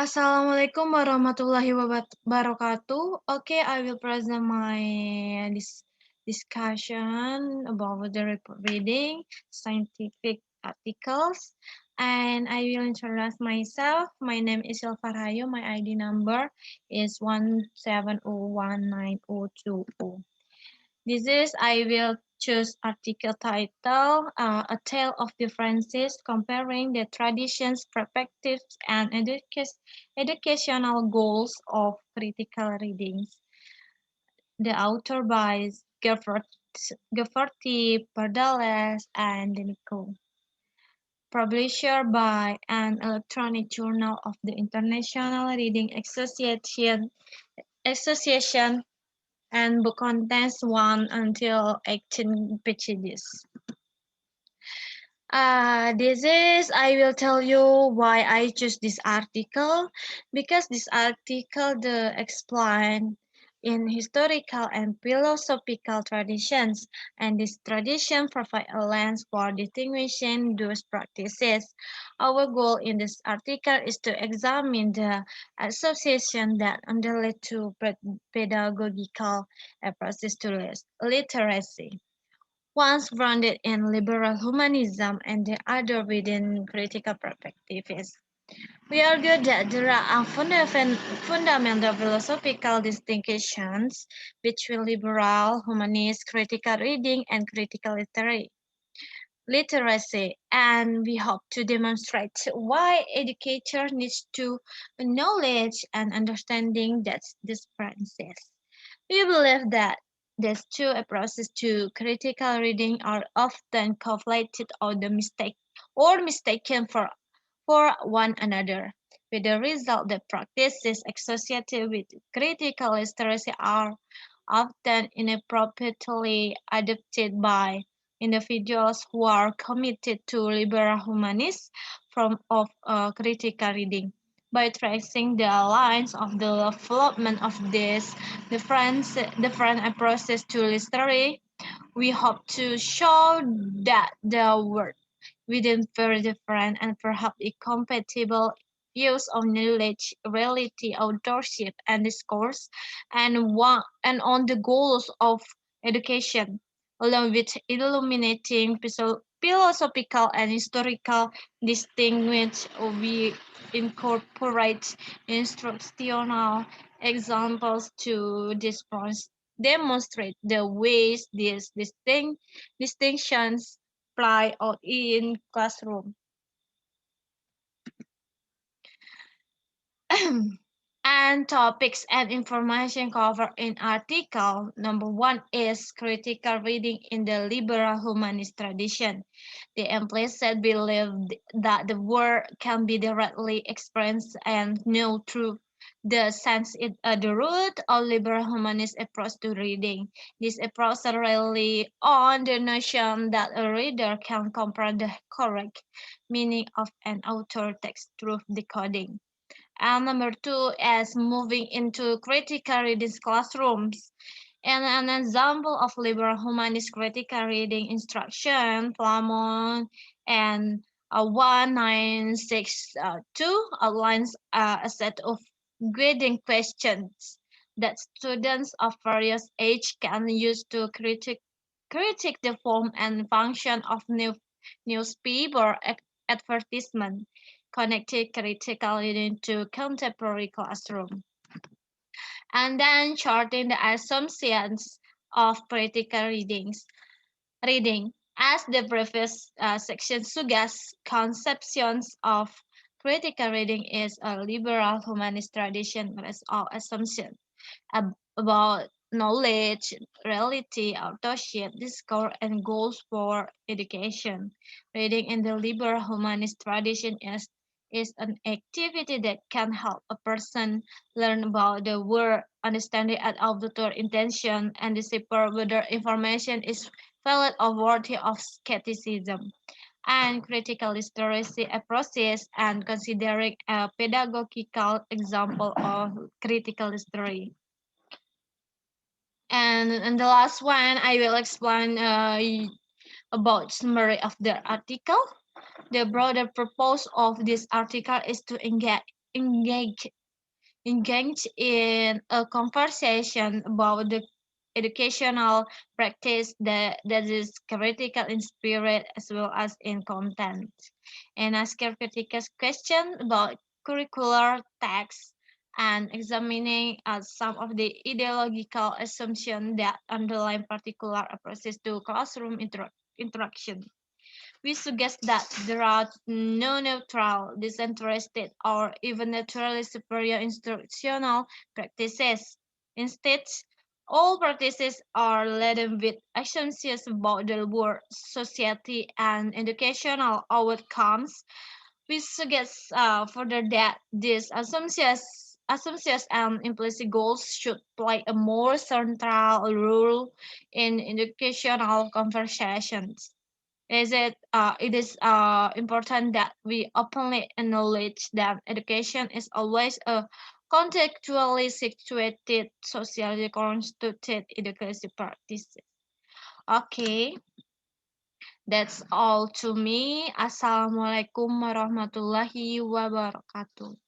Assalamualaikum warahmatullahi wabarakatuh. Okay, I will present my discussion about the reading scientific articles, and I will introduce myself. My name is Silva Rahayu. My ID number is 1701902. This is I will choose article title, A Tale of Differences, comparing the traditions, perspectives, and educational goals of critical readings. The author by Geoffrey Pardales and Denico. Publisher by an electronic journal of the International Reading Association and book contains 1 until 18 pages. I will tell you why I choose this article, because this article explain in historical and philosophical traditions, and this tradition provide a lens for distinguishing those practices. Our goal in this article is to examine the association that underlay to pedagogical approaches to literacy, once grounded in liberal humanism and the other within critical perspectives. We argue that there are fundamental philosophical distinctions between liberal, humanist, critical reading, and critical literacy, and we hope to demonstrate why educators need to acknowledge and understanding that differences. We believe that these two approaches to critical reading are often conflated or mistaken for one another, with the result that practices associated with critical literacy are often inappropriately adopted by individuals who are committed to liberal humanism from of critical reading. By tracing the lines of the development of these different approaches to literacy, we hope to show that the world within very different and perhaps incompatible views of knowledge, reality, authorship, and discourse, and on the goals of education, along with illuminating philosophical and historical distinction. We incorporate instructional examples to demonstrate the ways these distinctions apply out in classroom. And topics and information covered in article number 1 is critical reading in the liberal humanist tradition. The implicit belief that the world can be directly experienced and known through the sense is at the root of liberal humanist approach to reading. This approach relies on the notion that a reader can comprehend the correct meaning of an author text through decoding. And number 2 is moving into critical reading classrooms. And an example of liberal humanist critical reading instruction, Flamon and 1962 outlines a set of grading questions that students of various age can use to critique the form and function of newspaper advertisement, connected critically to contemporary classroom, and then charting the assumptions of critical reading. As the previous section suggests, conceptions of critical reading is a liberal humanist tradition based on assumptions about knowledge, reality, authorship, discourse, and goals for education. Reading in the liberal humanist tradition is an activity that can help a person learn about the world, understand its author intention, and decipher whether information is valid or worthy of skepticism, and critical literacy approaches, and considering a pedagogical example of critical literacy. And the last one, I will explain about summary of the article. The broader purpose of this article is to engage engage in a conversation about the educational practice that is critical in spirit as well as in content, and ask critical questions about curricular texts and examining some of the ideological assumptions that underlie particular approaches to classroom interaction. We suggest that there are no neutral, disinterested, or even naturally superior instructional practices. Instead, all practices are laden with assumptions about the world, society, and educational outcomes. We suggest further that these assumptions and implicit goals should play a more central role in educational conversations. It is important that we openly acknowledge that education is always a contextually situated, socially constituted education practice. Okay, that's all to me. Assalamualaikum warahmatullahi wabarakatuh.